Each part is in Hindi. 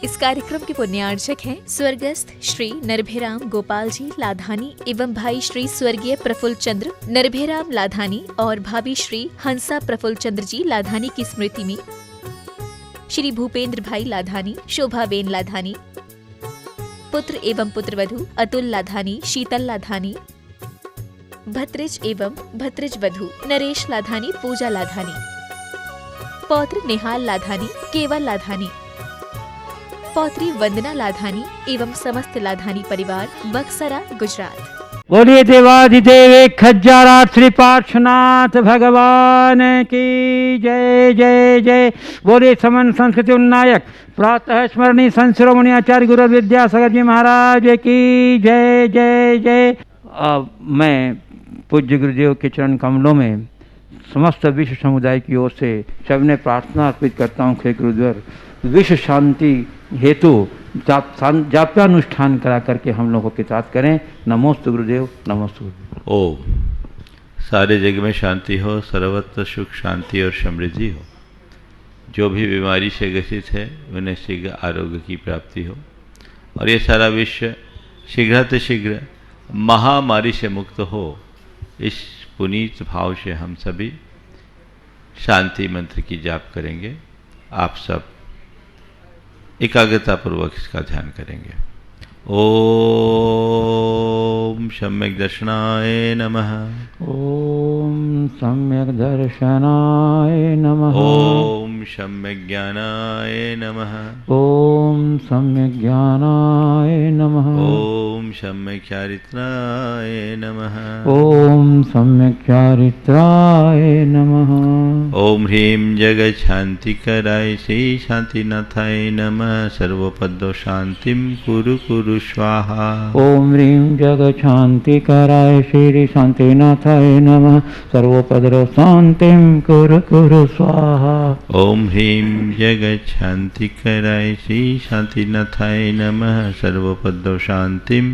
इस कार्यक्रम के पुण्यार्चक हैं स्वर्गस्थ श्री नरभेराम गोपाल जी लाधानी एवं भाई श्री स्वर्गीय प्रफुल्ल चंद्र नरभेराम लाधानी और भाभी श्री हंसा प्रफुल्ल चंद्र जी लाधानी की स्मृति में श्री भूपेंद्र भाई लाधानी, शोभाबेन लाधानी, पुत्र एवं पुत्रवधू अतुल लाधानी, शीतल लाधानी, भत्रिज एवं भत्रिज वधू नरेश लाधानी, पूजा लाधानी, पौत्र निहाल लाधानी, केवल लाधानी, पौत्री वंदना लाधानी एवं समस्त लाधानी परिवार बक्सरा गुजरात। बोलिए देवाधिदेव एक खज्जारात श्री पार्श्वनाथ भगवान की जय जय जय। बोलिए समन संस्कृति उन्नायक प्रातः स्मरणीय संत शिरोमणि आचार्य गुरु विद्यासागर जी महाराज की जय जय जय। मैं पूज्य गुरुदेव के चरण कमलों में समस्त विश्व समुदाय की ओर से सबने प्रार्थना अर्पित करता हूँ कि गुरुदेव विश्व शांति हेतु जाप्यानुष्ठान करा करके हम लोगों के साथ करें। नमोस्तु गुरुदेव, नमोस्तु गुरुदेव। ओम। सारे जग में शांति हो, सर्वत्र सुख शांति और समृद्धि हो। जो भी बीमारी से ग्रसित है उन्हें शीघ्र आरोग्य की प्राप्ति हो और ये सारा विश्व शीघ्र महामारी से मुक्त हो। इस पुनीत भाव से हम सभी शांति मंत्र की जाप करेंगे। आप सब एकाग्रता पूर्वक इसका ध्यान करेंगे। ओम सम्यक दर्शनाय नमः। ओम सम्यक दर्शनाय नमः। ओम सम्यक ज्ञानाय नमः। ओम सम्यक ज्ञानाय नमः। ओम सम्यक चारित्राय नमः। ओम सम्यक चारित्राय नमः। ओम ह्रीं जगत शांतिकराय श्री शांतिनाथाय नमः। सर्वपदो शांतिं कुरु कुरु स्वाहा। ओम ह्रीं जगत शांतिकराय श्री शांतिनाथाय नमः। सर्वपदो शांतिं कुरु कुरु स्वाहा। ओम ह्रीं जगत शांतिकराय श्री शांतिनाथाय नमः। सर्वपदो शांतिं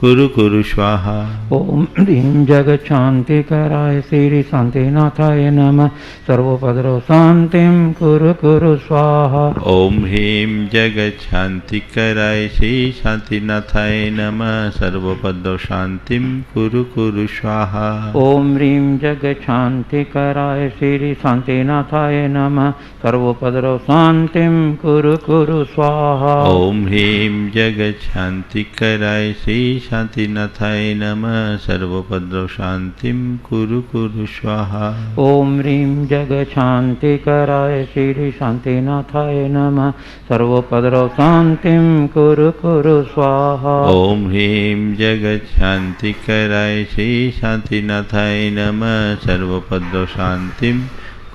कुरु कुरु स्वाहा। ओम ह्रीं जगत शांतिकराय श्री शांतिनाथाय नमः। सर्वपदो शांतिं कुरु कुरु स्वाहा। ओम ह्रीं जगत शांतिकराय श्री शांतिनाथाय नमः। सर्वपदो शांतिं कुरु कुरु स्वाहा। ओम ह्रीं जगत शांतिकराय श्री शांतिनाथाय नमः। सर्वपदो शांतिं कुरु कुरु स्वाहा। ओम ह्रीं जगत शांतिकराय श्री शांतिनाथाय नमः। सर्वपदो शांतिं कुरु कुरु स्वाहा। ओम ह्रीं जगत शांतिकराय श्री शांतिनाथाय नमः। सर्वपदो शांतिं कुरु कुरु स्वाहा। ओम ह्रीं जगत शांतिकराय श्री शांतिनाथाय नमः। सर्वपदो शांतिं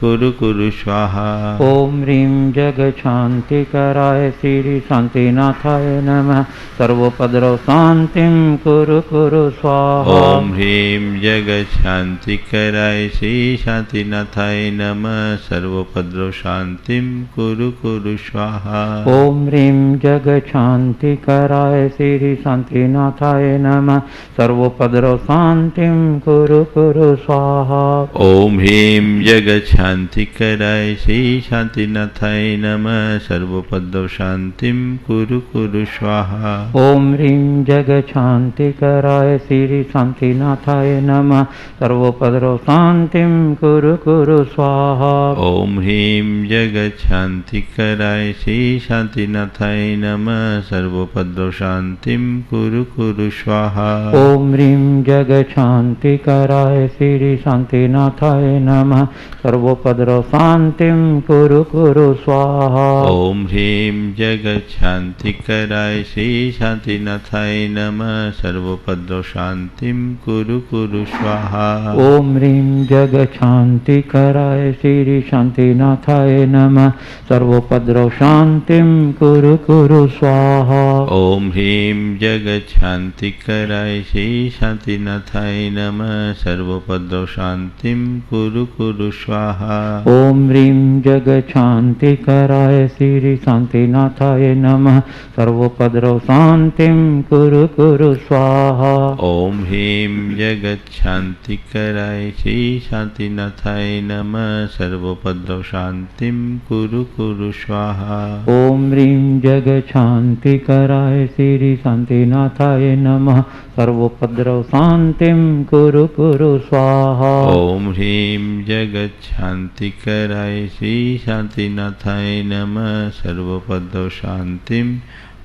कुरु कुरु स्वाहा। ओम ह्रीं जगत शांतिकराय श्री शांतिनाथाय नमः। सर्वपदो शांतिं कुरु कुरु स्वाहा। ओम ह्रीं जगत शांतिकराय श्री शांतिनाथाय नमः। सर्वपदो शांतिं कुरु कुरु स्वाहा। ओम ह्रीं जगत शांतिकराय श्री शांतिनाथाय नमः। सर्वपदो शांतिं कुरु कुरु स्वाहा। ओम ह्रीं जगत शांतिकराय श्री शांतिनाथाय नमः। सर्वपदो शांतिं कुरु कुरु स्वाहा। ओम ह्रीं जगत शांतिकराय श्री शांतिनाथाय नमः। सर्वपदो शांतिं कुरु कुरु स्वाहा। ओम ह्रीं जगत शांतिकराय श्री शांतिनाथाय नमः। सर्वपदो शांतिं कुरु कुरु स्वाहा। ओम ह्रीं जगत शांतिकराय श्री शांतिनाथाय नमः। सर्वपदो शांतिं कुरु कुरु स्वाहा। ओम ह्रीं जगत शांतिकराय श्री शांतिनाथाय नमः। सर्वपदो शांतिं कुरु कुरु स्वाहा। ओम ह्रीं जगत शांतिकराय श्री शांतिनाथाय नमः। सर्वपदो शांतिं कुरु कुरु स्वाहा। ओम ह्रीं जगत शांतिकराय श्री शांतिनाथाय नमः। सर्वपदो शांतिं कुरु कुरु स्वाहा। स्वाहा। ओम ह्रीं जगच्छान्तिकराय श्री शान्तिनाथाय नमः। सर्वोपद्रव शान्तिं कुरु कुरु स्वाहा। ओम ह्रीं जगच्छान्तिकराय श्री शान्तिनाथाय नमः। सर्वोपद्रव शान्तिं कुरु कुरु स्वाहा। ओम ह्रीं जगच्छान्तिकराय श्री शान्तिनाथाय नमः। सर्वोपद्रव शान्तिं कुरु कुरु स्वाहा। ओम ह्रीं जगच्छान्तिकराय श्री शान्तिनाथाय नमः। सर्वोपद्रव शान्तिं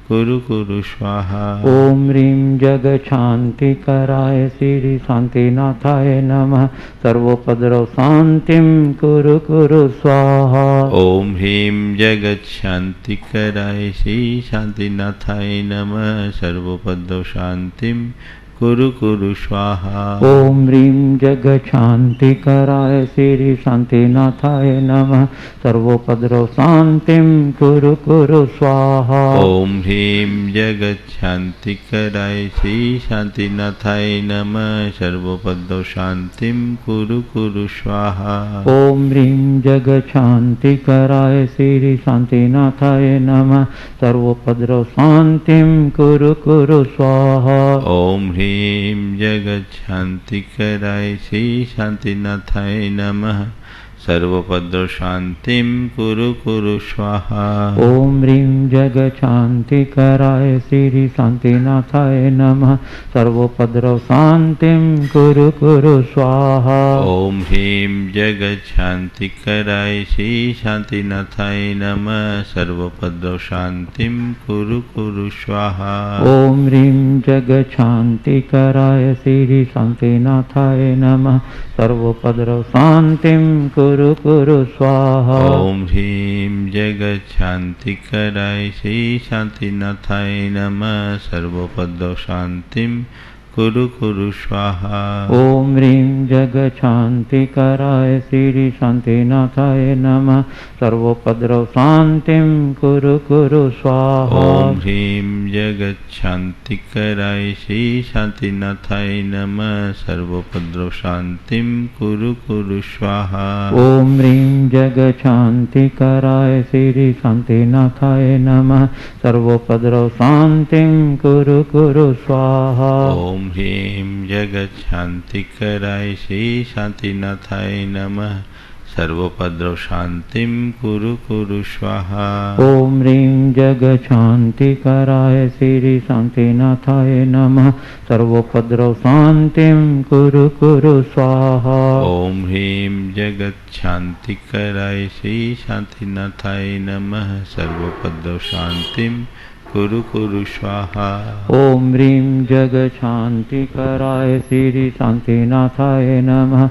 कुरु कुरु स्वाहा। ओम ह्रीं जगच्छान्तिकराय श्री शान्तिनाथाय नमः। सर्वोपद्रव शान्तिं कुरु कुरु स्वाहा। ओम ह्रीं जगच्छान्तिकराय श्री शान्तिनाथाय नमः। सर्वोपद्रव शान्तिं कुरु कुरु स्वाहा। ओम ह्रीं जगच्छान्तिकराय श्री शान्तिनाथाय नमः। सर्वोपद्रव शान्तिं कुरु कुरु स्वाहा। ओम ह्रीं जगच्छान्तिकराय श्री शान्तिनाथाय नमः। सर्वोपद्रव शान्तिं कुरु कुरु स्वाहा। ओम ह्रीं जगच्छान्तिकराय श्री शान्तिनाथाय नमः। सर्वोपद्रव शान्तिं कुरु कुरु स्वाहा। ओम ह्रीं जगच्छान्तिकराय श्री शान्तिनाथाय नमः। सर्वोपद्रव शान्तिं कुरु कुरु स्वाहा। ओम ह्रीं जगच्छान्तिकराय श्री शान्तिनाथाय नमः। सर्वोपद्रव शान्तिं कुरु कुरु स्वाहा। ओम ह्रीं जगच्छान्तिकराय श्री शान्तिनाथाय नमः। सर्वोपद्रव शान्तिं कुरु कुरु स्वाहा। ओम ह्रीं जगच्छान्तिकराय श्री शान्तिनाथाय नमः। सर्वोपद्रव शान्तिं कुरु कुरु स्वाहा। ओम ह्रीं जगच्छान्तिकराय श्री शान्तिनाथाय नमः। सर्वोपद्रव शान्तिं कुरु कुरु स्वाहा। ओम ह्रीं जगच्छान्तिकराय श्री शान्तिनाथाय नमः। सर्वोपद्रव शान्तिं कुरु कुरु स्वाहा। ओम ह्रीं जगच्छान्तिकराय श्री शान्तिनाथाय नमः। सर्वोपद्रव शान्तिं कुरु कुरु स्वाहा। ओम ह्रीं जगच्छान्तिकराय श्री शान्तिनाथाय नमः। सर्वोपद्रव शान्तिं कुरु कुरु स्वाहा। ओम ह्रीं जगच्छान्तिकराय श्री शान्तिनाथाय नमः। सर्वोपद्रव शान्तिं कुरु कुरु स्वाहा। ओम ह्रीं जगच्छान्तिकराय श्री शान्तिनाथाय नमः। सर्वोपद्रव शान्तिं कुरु कुरु स्वाहा। ओम ह्रीं जगच्छान्तिकराय श्री शान्तिनाथाय नमः। सर्वोपद्रव शान्तिं कुरु कुरु स्वाहा। ओम ह्रीं जगच्छान्तिकराय श्री शान्तिनाथाय नमः।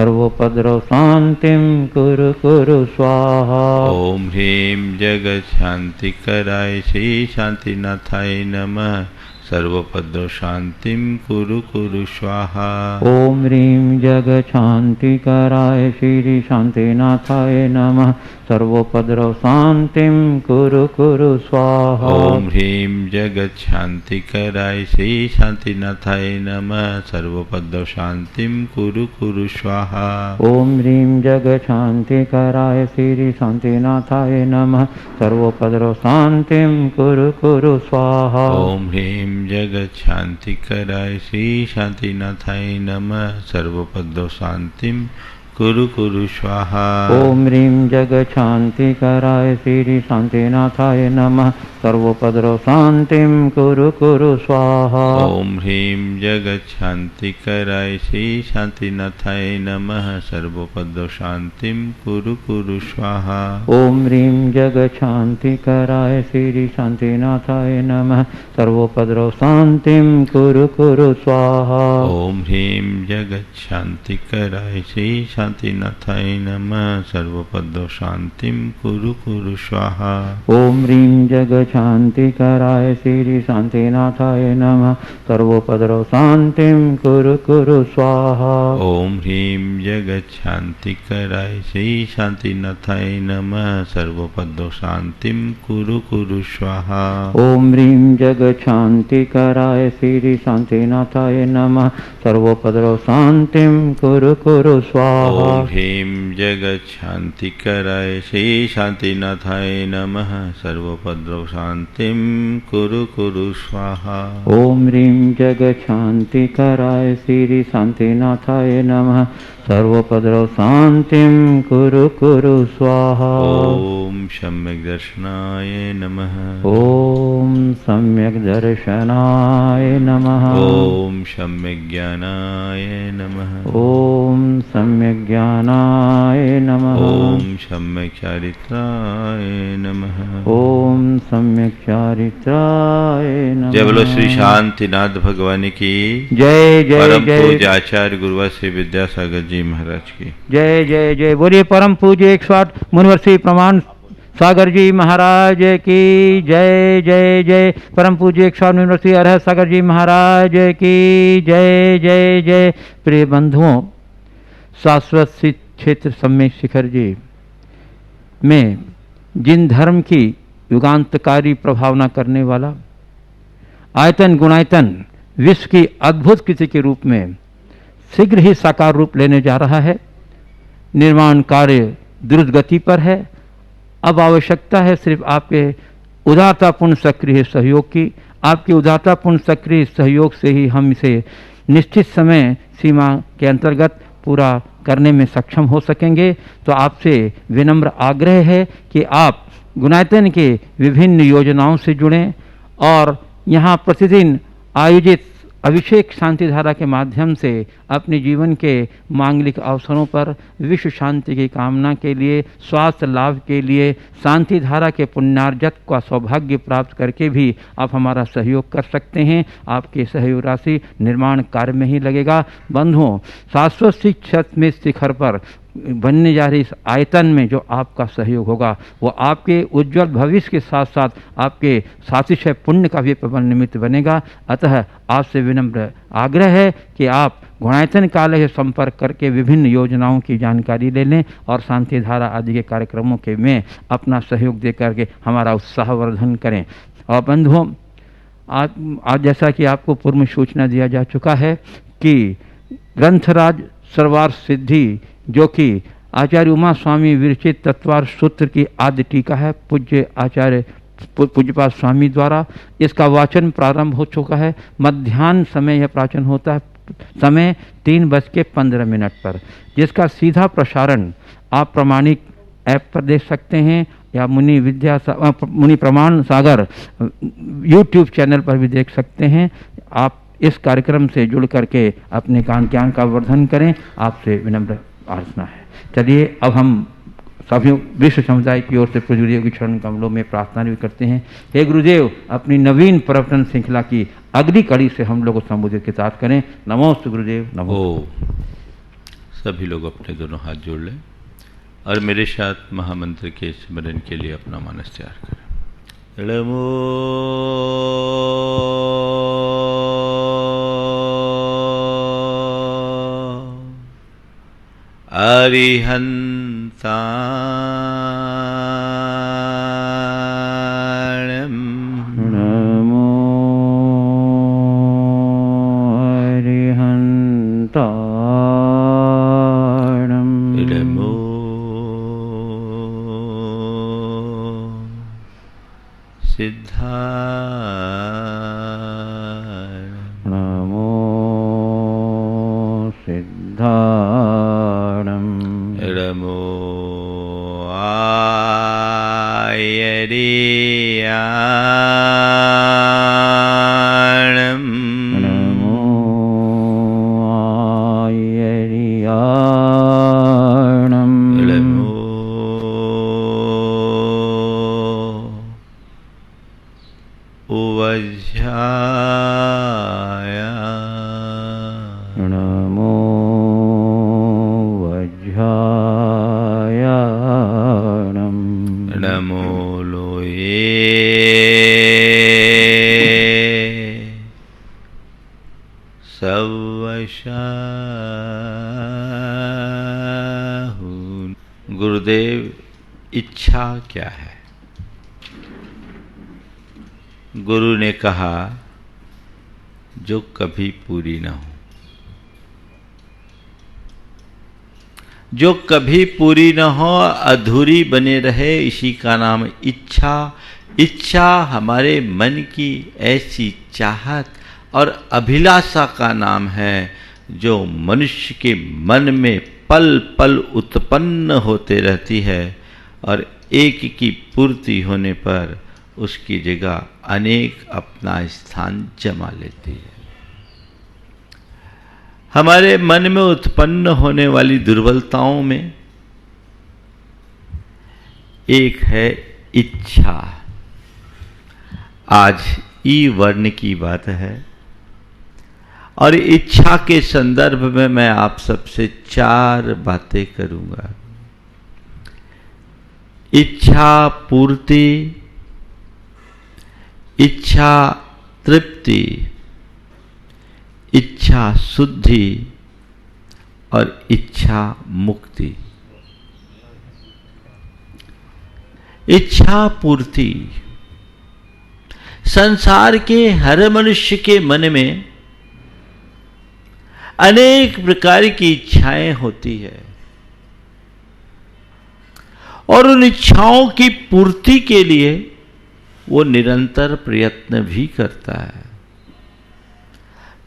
सर्वोपद्रव शान्तिं कुरु कुरु स्वाहा। ओम ह्रीं जगच्छान्तिकराय श्री शान्तिनाथाय नमः। सर्वोपद्रव शान्तिं कुरु कुरु स्वाहा। ओम ह्रीं जगच्छान्तिकराय श्री शान्तिनाथाय नमः। सर्वोपद्रव शान्तिं कुरु कुरु स्वाहा। ओम ह्रीं जगच्छान्तिकराय श्री शान्तिनाथाय नमः। सर्वोपद्रव शान्तिं कुरु कुरु स्वाहा। ओम ह्रीं जगच्छान्तिकराय श्री शान्तिनाथाय नमः। सर्वोपद्रव शान्तिं कुरु कुरु स्वाहा। ओम ह्रीं जगच्छान्तिकराय श्री शान्तिनाथाय नमः। सर्वोपद्रव शान्तिं कुरु कुरु स्वाहा। ओम ह्रीं जगच्छान्तिकराय श्री शान्तिनाथाय नमः। सर्वोपद्रव शान्तिं कुरु कुरु स्वाहा। ओम ह्रीं जगच्छान्तिकराय श्री शान्तिनाथाय नमः। सर्वोपद्रव शान्तिं कुरु कुरु स्वाहा। ओम ह्रीं जगच्छान्तिकराय श्री शान्तिनाथाय नमः। सर्वोपद्रव शान्तिं कुरु कुरु स्वाहा। ओम ह्रीं जगच्छान्तिकराय श्री शान्तिनाथाय नमः। सर्वोपद्रव शान्तिं कुरु कुरु स्वाहा। ओम ह्रीं जगच्छान्तिकराय जगशान्तिकराय श्री शान्तिनाथाय नमः सर्वोपद्रव शान्तिं कुरु स्वाहा। ओम ह्रीं जगच्छान्तिकराय श्री शान्तिनाथाय नमः सर्वोपद्रव शान्तिं कुरु स्वाहा। ओम ह्रीं जगशान्तिकराय श्री शान्तिनाथाय नमः सर्वोपद्रव शान्तिं कुरु स्वाहा। ओम ह्रीं जगच्छान्तिकराय श्री शान्तिनाथाय नमः सर्वोपद्रव शान्तिं कुरु स्वाहा। ओम ह्रीं जगशान्तिकराय श्री शान्तिनाथाय नमः सर्वोपद्रव शान्तिं कुरु स्वाहा। ओम सम्यक् दर्शनाय नमः। ओम सम्यक् दर्शनाय नमः। ओम सम्यक् ज्ञानाय नमः। ओम सम्यक् ज्ञानाय नमः। ओम सम्यक् चारित्राय नमः। ओम सम्यक् चारित्राय नमः। जय बोलो श्री शांतिनाथ भगवान की जय जय परम जय। पूज्य आचार्य गुरुवर श्री विद्यासागर जी महाराज की जय जय जय। बोलिए परम पूज्य 108 मुनिवर श्री प्रमाण सागर जी महाराज की जय जय जय। परम पूज्य 108 मुनिवर श्री अरहत सागर जी महाराज की जय जय जय। प्रिय बंधुओं, शाश्वत सिद्ध क्षेत्र सम्मेद शिखर जी में जिन धर्म की युगांतकारी प्रभावना करने वाला आयतन गुणायतन विश्व की अद्भुत कृति के रूप में शीघ्र ही साकार रूप लेने जा रहा है, निर्माण कार्य द्रुत गति पर है। अब आवश्यकता है सिर्फ आपके उदारतापूर्ण सक्रिय सहयोग की। आपके उदारतापूर्ण सक्रिय सहयोग से ही हम इसे निश्चित समय सीमा के अंतर्गत पूरा करने में सक्षम हो सकेंगे। तो आपसे विनम्र आग्रह है कि आप गुणायतन के विभिन्न योजनाओं से जुड़ें और यहाँ प्रतिदिन आयोजित अभिषेक शांति धारा के माध्यम से अपने जीवन के मांगलिक अवसरों पर विश्व शांति की कामना के लिए, स्वास्थ्य लाभ के लिए, शांति धारा के पुण्यार्जक का सौभाग्य प्राप्त करके भी आप हमारा सहयोग कर सकते हैं। आपके सहयोग राशि निर्माण कार्य में ही लगेगा। बंधुओं, शाश्वत शिखर पर बनने जा रही इस आयतन में जो आपका सहयोग होगा वो आपके उज्जवल भविष्य के साथ साथ आपके सातिशय पुण्य का भी प्रबल निमित्त बनेगा। अतः आपसे विनम्र आग्रह है कि आप गुणायतन काले से संपर्क करके विभिन्न योजनाओं की जानकारी ले लें और शांति धारा आदि के कार्यक्रमों के में अपना सहयोग दे करके हमारा उत्साहवर्धन करें। और बंधुओं, आज जैसा कि आपको पूर्व में सूचना दिया जा चुका है कि ग्रंथराज सर्वार्थ सिद्धि जो कि आचार्य उमा स्वामी विरचित तत्वार सूत्र की आद्य टीका है पूज्य आचार्य पूज्यपाद स्वामी द्वारा, इसका वाचन प्रारंभ हो चुका है। मध्याह्न समय यह प्राचन होता है, समय 3:15 पर, जिसका सीधा प्रसारण आप प्रमाणिक ऐप पर देख सकते हैं या मुनि प्रमाण सागर यूट्यूब चैनल पर भी देख सकते हैं। आप इस कार्यक्रम से जुड़ करके अपने ज्ञान का वर्धन करें, आपसे विनम्र प्रार्थना है। चलिए अब हम सभी विश्व समुदाय की ओर से पूज्य गुरुदेव की चरण कमलों में प्रार्थना भी करते हैं। हे गुरुदेव, अपनी नवीन प्रवर्तन श्रृंखला की अगली कड़ी से हम लोग को संबोधित के साथ करें। नमोस्तु गुरुदेव। नमो। सभी लोग अपने दोनों हाथ जोड़ लें और मेरे साथ महामंत्र के स्मरण के लिए अपना मानस तैयार करें। नमो अरिहन्ताणम् नमो अरिहन्ताणम् नमो सिद्धाणम् नमो सिद्धाणम् नमो आयर्याणम् नमो आयर्याणम् नमो उवज्झाय नमो वज्झायाणम् नमो लो होए, सब वशाहु। गुरुदेव, इच्छा क्या है? गुरु ने कहा, जो कभी पूरी न हो, जो कभी पूरी न हो, अधूरी बने रहे, इसी का नाम इच्छा। इच्छा हमारे मन की ऐसी चाहत और अभिलाषा का नाम है जो मनुष्य के मन में पल पल उत्पन्न होते रहती है और एक की पूर्ति होने पर उसकी जगह अनेक अपना स्थान जमा लेती है। हमारे मन में उत्पन्न होने वाली दुर्बलताओं में एक है इच्छा। आज ई वर्ण की बात है और इच्छा के संदर्भ में मैं आप सबसे 4 बातें करूंगा। इच्छा पूर्ति, इच्छा तृप्ति, इच्छा शुद्धि और इच्छा मुक्ति। इच्छा पूर्ति, संसार के हर मनुष्य के मन में अनेक प्रकार की इच्छाएं होती है और उन इच्छाओं की पूर्ति के लिए वो निरंतर प्रयत्न भी करता है।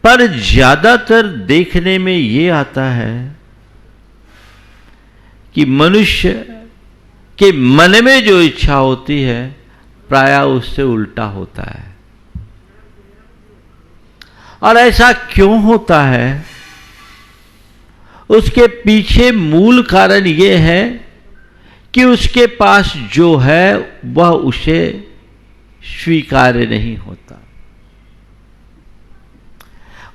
पर ज्यादातर देखने में ये आता है कि मनुष्य के मन में जो इच्छा होती है प्रायः उससे उल्टा होता है। और ऐसा क्यों होता है? उसके पीछे मूल कारण ये है कि उसके पास जो है वह उसे स्वीकार्य नहीं होता।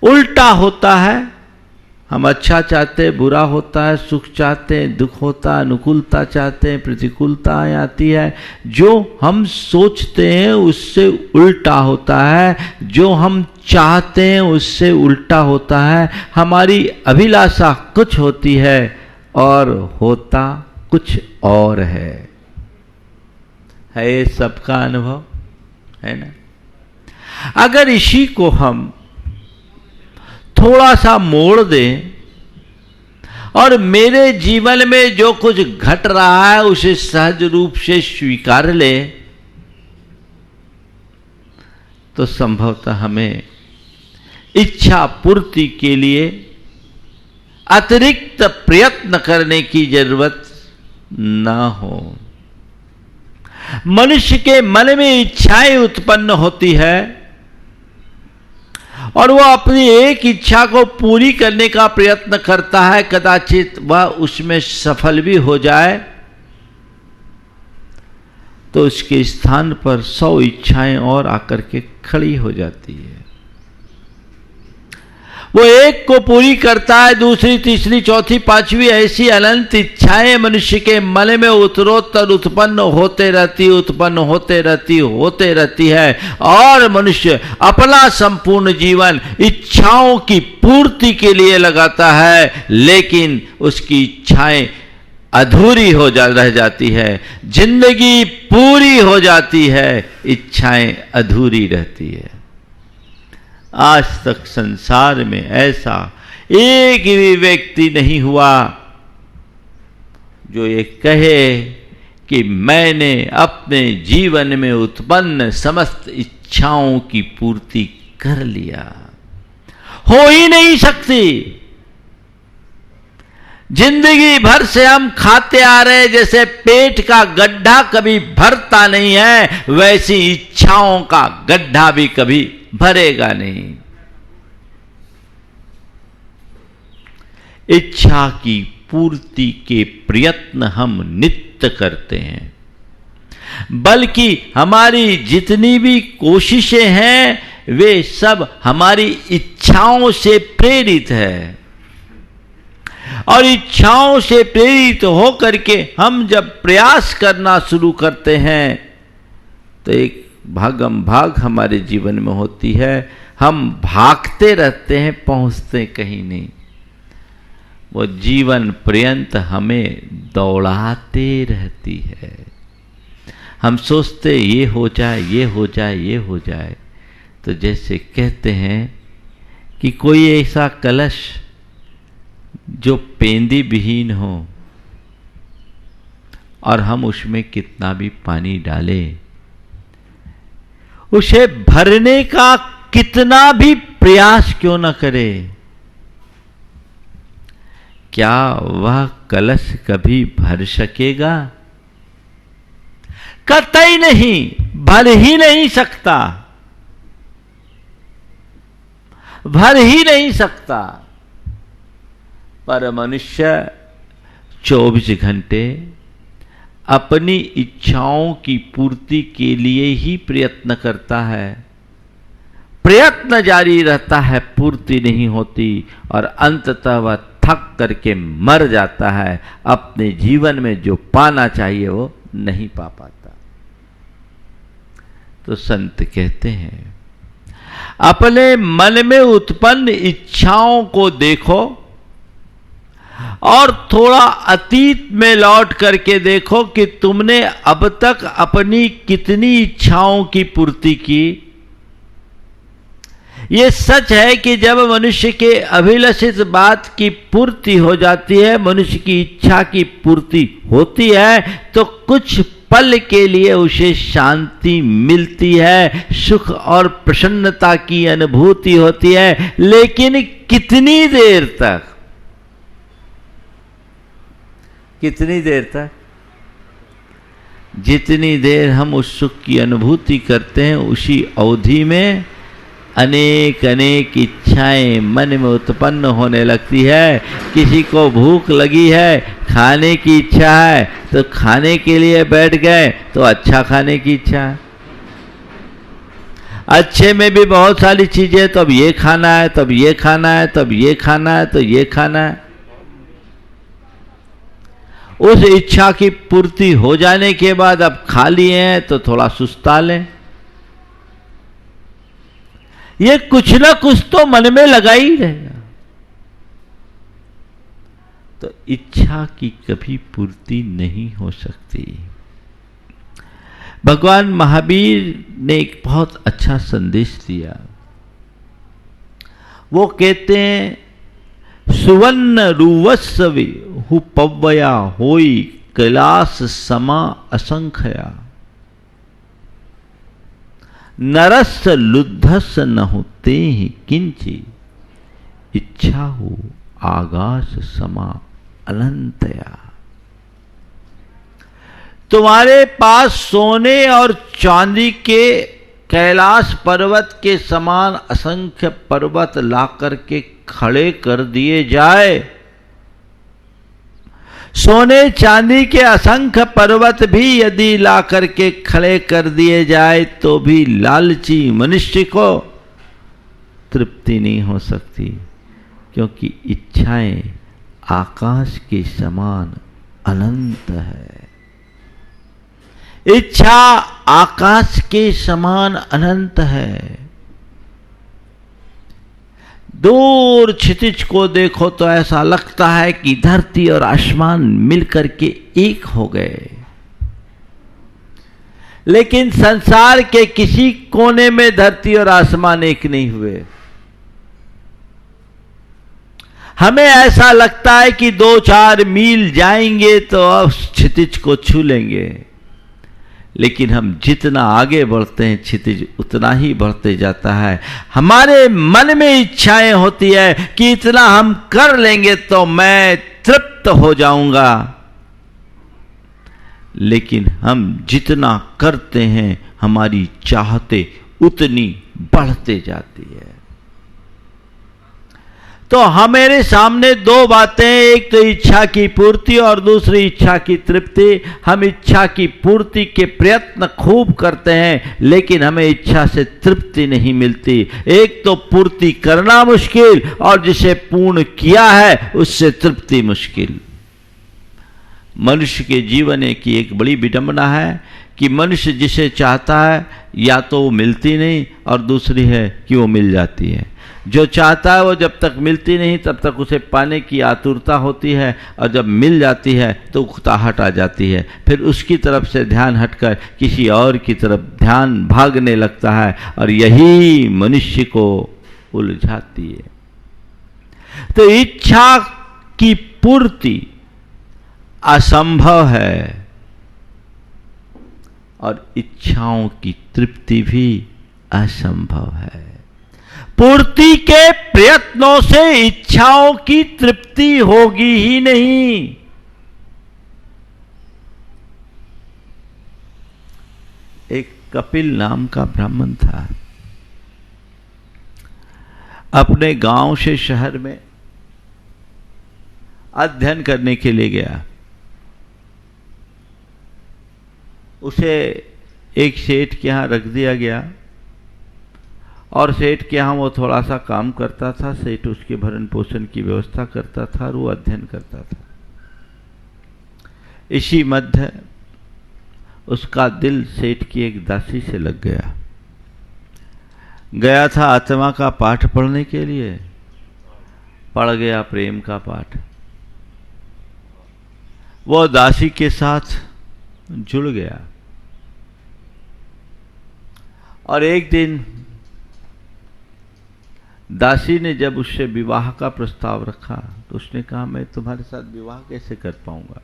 उल्टा होता है, हम अच्छा चाहते हैं बुरा होता है, सुख चाहते हैं दुख होता है, अनुकूलता चाहते हैं प्रतिकूलता आती है। जो हम सोचते हैं उससे उल्टा होता है, जो हम चाहते हैं उससे उल्टा होता है। हमारी अभिलाषा कुछ होती है और होता कुछ और है ये सबका अनुभव है ना। अगर इसी को हम थोड़ा सा मोड़ दें और मेरे जीवन में जो कुछ घट रहा है उसे सहज रूप से स्वीकार ले, तो संभवतः हमें इच्छा पूर्ति के लिए अतिरिक्त प्रयत्न करने की जरूरत ना हो। मनुष्य के मन में इच्छाएं उत्पन्न होती है और वह अपनी एक इच्छा को पूरी करने का प्रयत्न करता है। कदाचित वह उसमें सफल भी हो जाए तो उसके स्थान पर 100 इच्छाएं और आकर के खड़ी हो जाती है। वो एक को पूरी करता है, दूसरी तीसरी चौथी पांचवी ऐसी अनंत इच्छाएं मनुष्य के मन में उत्तरोत्तर उत्पन्न होते रहती है और मनुष्य अपना संपूर्ण जीवन इच्छाओं की पूर्ति के लिए लगाता है, लेकिन उसकी इच्छाएं अधूरी रह जाती है। जिंदगी पूरी हो जाती है, इच्छाएं अधूरी रहती है। आज तक संसार में ऐसा एक भी व्यक्ति नहीं हुआ जो ये कहे कि मैंने अपने जीवन में उत्पन्न समस्त इच्छाओं की पूर्ति कर लिया। हो ही नहीं सकती। जिंदगी भर से हम खाते आ रहे, जैसे पेट का गड्ढा कभी भरता नहीं है, वैसी इच्छाओं का गड्ढा भी कभी भरेगा नहीं। इच्छा की पूर्ति के प्रयत्न हम नित्य करते हैं, बल्कि हमारी जितनी भी कोशिशें हैं वे सब हमारी इच्छाओं से प्रेरित है। और इच्छाओं से प्रेरित होकर के हम जब प्रयास करना शुरू करते हैं तो एक भागम भाग हमारे जीवन में होती है। हम भागते रहते हैं, पहुंचते कहीं नहीं। वो जीवन पर्यंत हमें दौड़ाते रहती है। हम सोचते ये हो जाए, ये हो जाए, ये हो जाए। तो जैसे कहते हैं कि कोई ऐसा कलश जो पेंदी विहीन हो और हम उसमें कितना भी पानी डालें, उसे भरने का कितना भी प्रयास क्यों न करे, क्या वह कलश कभी भर सकेगा? कतई नहीं, भर ही नहीं सकता, भर ही नहीं सकता। पर मनुष्य 24 घंटे अपनी इच्छाओं की पूर्ति के लिए ही प्रयत्न करता है। प्रयत्न जारी रहता है, पूर्ति नहीं होती और अंततः वह थक करके मर जाता है। अपने जीवन में जो पाना चाहिए वो नहीं पा पाता। तो संत कहते हैं, अपने मन में उत्पन्न इच्छाओं को देखो और थोड़ा अतीत में लौट करके देखो कि तुमने अब तक अपनी कितनी इच्छाओं की पूर्ति की। ये सच है कि जब मनुष्य के अभिलषित बात की पूर्ति हो जाती है, मनुष्य की इच्छा की पूर्ति होती है, तो कुछ पल के लिए उसे शांति मिलती है, सुख और प्रसन्नता की अनुभूति होती है। लेकिन कितनी देर तक, कितनी देर तक? जितनी देर हम उस सुख की अनुभूति करते हैं, उसी अवधि में अनेक अनेक इच्छाएं मन में उत्पन्न होने लगती है। किसी को भूख लगी है, खाने की इच्छा है, तो खाने के लिए बैठ गए तो अच्छा खाने की इच्छा है। अच्छे में भी बहुत सारी चीजें, तो अब ये खाना है, तब ये खाना है, तब ये खाना है, तो ये खाना है। उस इच्छा की पूर्ति हो जाने के बाद अब खा लिए हैं तो थोड़ा सुस्ता लें। ये कुछ ना कुछ तो मन में लगा ही रहेगा। तो इच्छा की कभी पूर्ति नहीं हो सकती। भगवान महावीर ने एक बहुत अच्छा संदेश दिया। वो कहते हैं, सुवर्ण रुवस्सवि हु पव्वया होई कैलास समा असंख्या, नरस लुद्धस न होते ही किंची, इच्छा हो आकाश समा अनंतया। तुम्हारे पास सोने और चांदी के कैलाश पर्वत के समान असंख्य पर्वत ला करके खड़े कर दिए जाए, सोने चांदी के असंख्य पर्वत भी यदि ला करके खड़े कर दिए जाए तो भी लालची मनुष्य को तृप्ति नहीं हो सकती, क्योंकि इच्छाएं आकाश के समान अनंत है। इच्छा आकाश के समान अनंत है। दूर क्षितिज को देखो तो ऐसा लगता है कि धरती और आसमान मिलकर के एक हो गए, लेकिन संसार के किसी कोने में धरती और आसमान एक नहीं हुए। हमें ऐसा लगता है कि 2-4 मील जाएंगे तो अब क्षितिज को छू लेंगे, लेकिन हम जितना आगे बढ़ते हैं क्षितिज उतना ही बढ़ते जाता है। हमारे मन में इच्छाएं होती है कि इतना हम कर लेंगे तो मैं तृप्त हो जाऊंगा, लेकिन हम जितना करते हैं हमारी चाहते उतनी बढ़ते जाती है। तो हमारे सामने 2 बातें, एक तो इच्छा की पूर्ति और दूसरी इच्छा की तृप्ति। हम इच्छा की पूर्ति के प्रयत्न खूब करते हैं, लेकिन हमें इच्छा से तृप्ति नहीं मिलती। एक तो पूर्ति करना मुश्किल और जिसे पूर्ण किया है उससे तृप्ति मुश्किल। मनुष्य के जीवन की एक बड़ी विडंबना है कि मनुष्य जिसे चाहता है या तो वो मिलती नहीं, और दूसरी है कि वो मिल जाती है। जो चाहता है वो जब तक मिलती नहीं तब तक उसे पाने की आतुरता होती है, और जब मिल जाती है तो उकताहट आ जाती है, फिर उसकी तरफ से ध्यान हटकर किसी और की तरफ ध्यान भागने लगता है, और यही मनुष्य को उलझाती है। तो इच्छा की पूर्ति असंभव है, और इच्छाओं की तृप्ति भी असंभव है। पूर्ति के प्रयत्नों से इच्छाओं की तृप्ति होगी ही नहीं। एक कपिल नाम का ब्राह्मण था, अपने गांव से शहर में अध्ययन करने के लिए गया। उसे एक सेठ के यहाँ रख दिया गया, और सेठ के यहाँ वो थोड़ा सा काम करता था। सेठ उसके भरण पोषण की व्यवस्था करता था और वो अध्ययन करता था। इसी मध्य उसका दिल सेठ की एक दासी से लग गया। गया था आत्मा का पाठ पढ़ने के लिए, पढ़ गया प्रेम का पाठ। वो दासी के साथ जुड़ गया, और एक दिन दासी ने जब उससे विवाह का प्रस्ताव रखा तो उसने कहा, मैं तुम्हारे साथ विवाह कैसे कर पाऊंगा,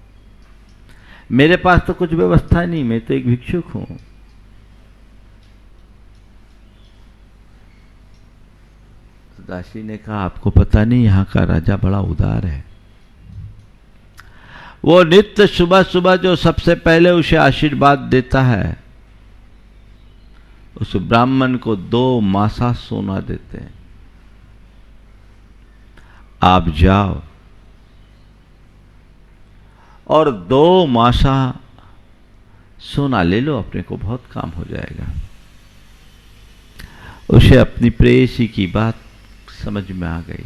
मेरे पास तो कुछ व्यवस्था नहीं, मैं तो एक भिक्षुक हूं। तो दासी ने कहा, आपको पता नहीं यहां का राजा बड़ा उदार है। वो नित्य सुबह सुबह जो सबसे पहले उसे आशीर्वाद देता है, उस ब्राह्मण को 2 मासा सोना देते हैं। आप जाओ और 2 मासा सोना ले लो, अपने को बहुत काम हो जाएगा। उसे अपनी प्रेयसी की बात समझ में आ गई,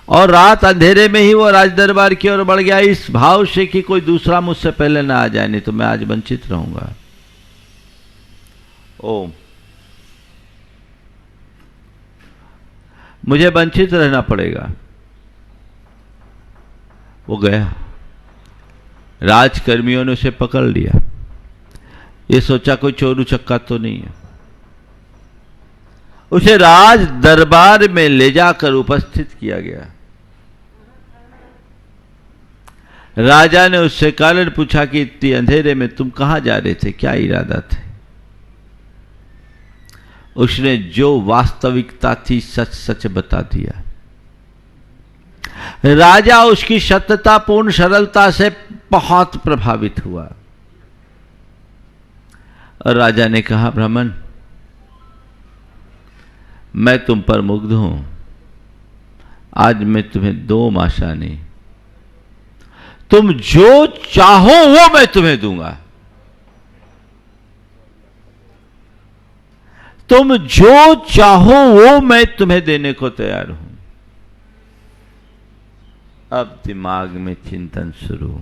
और रात अंधेरे में ही वो राजदरबार की ओर बढ़ गया, इस भाव से कि कोई दूसरा मुझसे पहले ना आ जाए, नहीं तो मैं आज वंचित रहूंगा। ओम, मुझे वंचित रहना पड़ेगा। वो गया, राजकर्मियों ने उसे पकड़ लिया। ये सोचा कोई चोर उचक्का तो नहीं है। उसे राज दरबार में ले जाकर उपस्थित किया गया। राजा ने उससे कारण पूछा कि इतनी अंधेरे में तुम कहां जा रहे थे, क्या इरादा थे? उसने जो वास्तविकता थी सच सच बता दिया। राजा उसकी सत्यतापूर्ण सरलता से बहुत प्रभावित हुआ, और राजा ने कहा, ब्राह्मण, मैं तुम पर मुग्ध हूं। आज मैं तुम्हें 2 मासा नहीं, तुम जो चाहो वो मैं तुम्हें दूंगा। तुम जो चाहो वो मैं तुम्हें देने को तैयार हूं। अब दिमाग में चिंतन शुरू।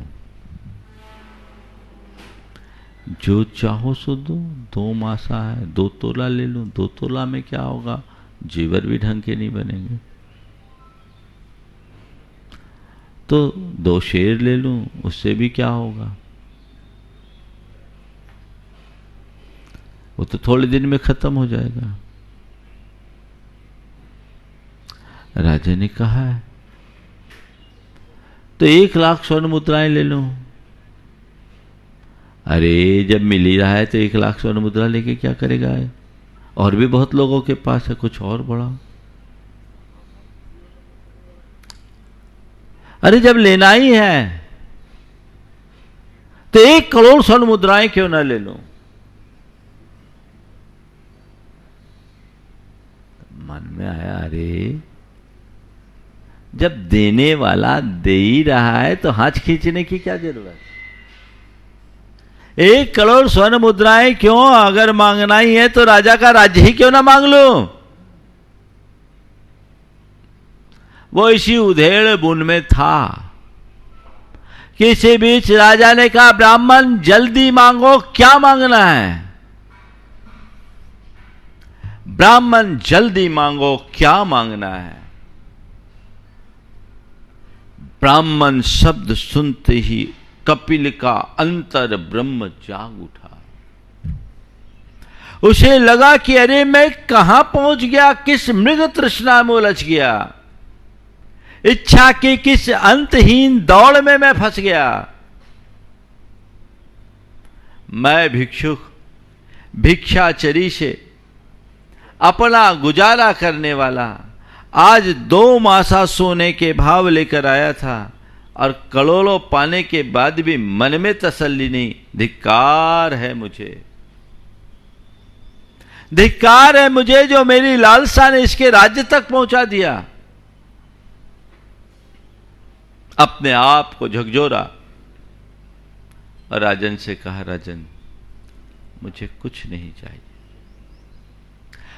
जो चाहो सो दो, 2 मासा है, 2 तोला ले लूं। 2 तोला में क्या होगा, जेवर भी ढंग के नहीं बनेंगे। तो 2 शेर ले लूं, उससे भी क्या होगा, वो तो थोड़े दिन में खत्म हो जाएगा। राजा ने कहा है तो 1 लाख स्वर्ण मुद्राएं ले लूं। अरे जब मिल ही रहा है तो 1 लाख स्वर्ण मुद्रा लेके क्या करेगा है? और भी बहुत लोगों के पास है, कुछ और बढ़ाओ। अरे जब लेना ही है तो 1 करोड़ स्वर्ण मुद्राएं क्यों ना ले लूं? मन में आया, अरे जब देने वाला दे ही रहा है तो हाथ खींचने की क्या जरूरत? 1 करोड़ स्वर्ण मुद्राएं क्यों? अगर मांगना ही है तो राजा का राज्य ही क्यों ना मांग लो। वो इसी उधेड़ बुन में था कि इसी बीच राजा ने कहा, ब्राह्मण जल्दी मांगो, क्या मांगना है? ब्राह्मण जल्दी मांगो, क्या मांगना है? ब्राह्मण शब्द सुनते ही कपिल का अंतर ब्रह्म जाग उठा। उसे लगा कि अरे मैं कहां पहुंच गया, किस मृग तृष्णा में उलझ गया, इच्छा की किस अंतहीन दौड़ में मैं फंस गया। मैं भिक्षुक भिक्षाचरी से अपना गुजारा करने वाला आज 2 मासा सोने के भाव लेकर आया था और करोड़ों पाने के बाद भी मन में तसल्ली नहीं। धिक्कार है मुझे, धिक्कार है मुझे जो मेरी लालसा ने इसके राज्य तक पहुंचा दिया। अपने आप को झकझोरा और राजन से कहा, राजन मुझे कुछ नहीं चाहिए,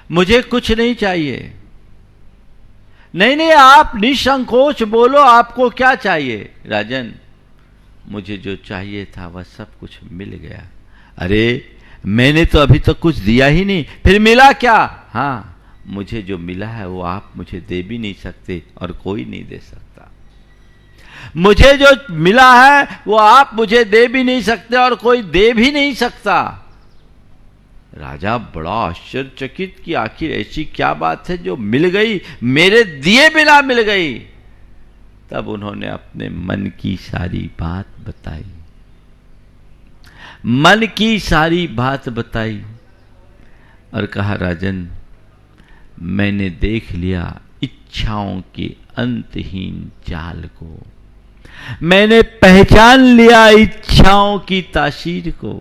मुझे कुछ नहीं चाहिए। नहीं नहीं, आप निसंकोच बोलो, आपको क्या चाहिए? राजन मुझे जो चाहिए था वह सब कुछ मिल गया। अरे मैंने तो अभी तक कुछ दिया ही नहीं, फिर मिला क्या? हाँ, मुझे जो मिला है वो आप मुझे दे भी नहीं सकते और कोई नहीं दे सकता। मुझे जो मिला है वो आप मुझे दे भी नहीं सकते और कोई दे भी नहीं सकता। राजा बड़ा आश्चर्यचकित कि आखिर ऐसी क्या बात है जो मिल गई, मेरे दिए बिना मिल गई। तब उन्होंने अपने मन की सारी बात बताई, मन की सारी बात बताई और कहा, राजन मैंने देख लिया इच्छाओं के अंतहीन जाल को, मैंने पहचान लिया इच्छाओं की तासीर को।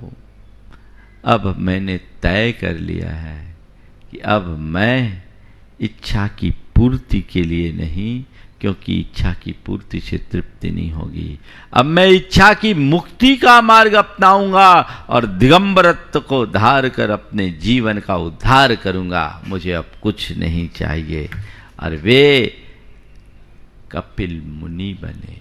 अब मैंने तय कर लिया है कि अब मैं इच्छा की पूर्ति के लिए नहीं, क्योंकि इच्छा की पूर्ति से तृप्ति नहीं होगी, अब मैं इच्छा की मुक्ति का मार्ग अपनाऊंगा और दिगंबरत्व को धार कर अपने जीवन का उद्धार करूंगा। मुझे अब कुछ नहीं चाहिए। और वे कपिल मुनि बने,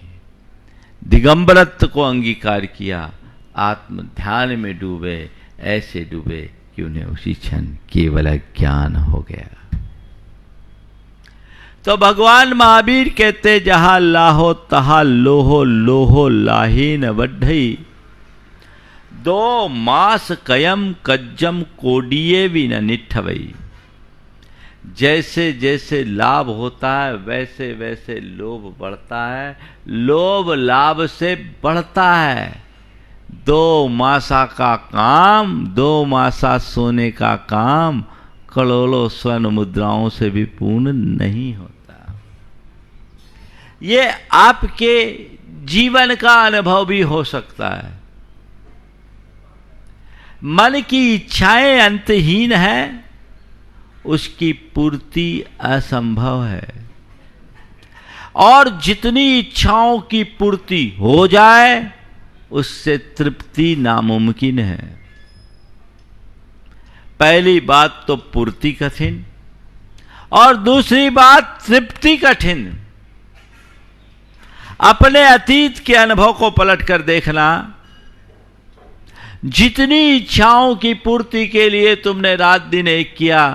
दिगंबरत्व को अंगीकार किया, आत्म ध्यान में डूबे, ऐसे डूबे कि उन्हें उसी क्षण केवल ज्ञान हो गया। तो भगवान महावीर कहते, जहां लाहो तहा लोहो, लोहो लाहीन वड्ढई, 2 मास कयम कज्जम कोडिये भी न निठवई। जैसे जैसे लाभ होता है वैसे वैसे लोभ बढ़ता है, लोभ लाभ से बढ़ता है। 2 मासा का काम, 2 मासा सोने का काम करोड़ों स्वर्ण मुद्राओं से भी पूर्ण नहीं होता। ये आपके जीवन का अनुभव भी हो सकता है। मन की इच्छाएं अंतहीन है, उसकी पूर्ति असंभव है, और जितनी इच्छाओं की पूर्ति हो जाए उससे तृप्ति नामुमकिन है। पहली बात तो पूर्ति कठिन और दूसरी बात तृप्ति कठिन। अपने अतीत के अनुभव को पलट कर देखना, जितनी इच्छाओं की पूर्ति के लिए तुमने रात दिन एक किया,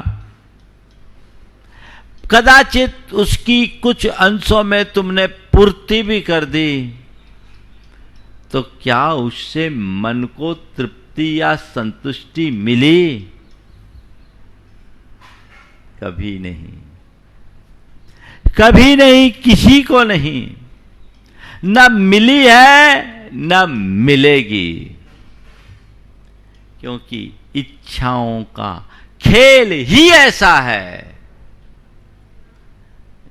कदाचित उसकी कुछ अंशों में तुमने पूर्ति भी कर दी, तो क्या उससे मन को तृप्ति या संतुष्टि मिली? कभी नहीं, कभी नहीं, किसी को नहीं, न मिली है न मिलेगी। क्योंकि इच्छाओं का खेल ही ऐसा है।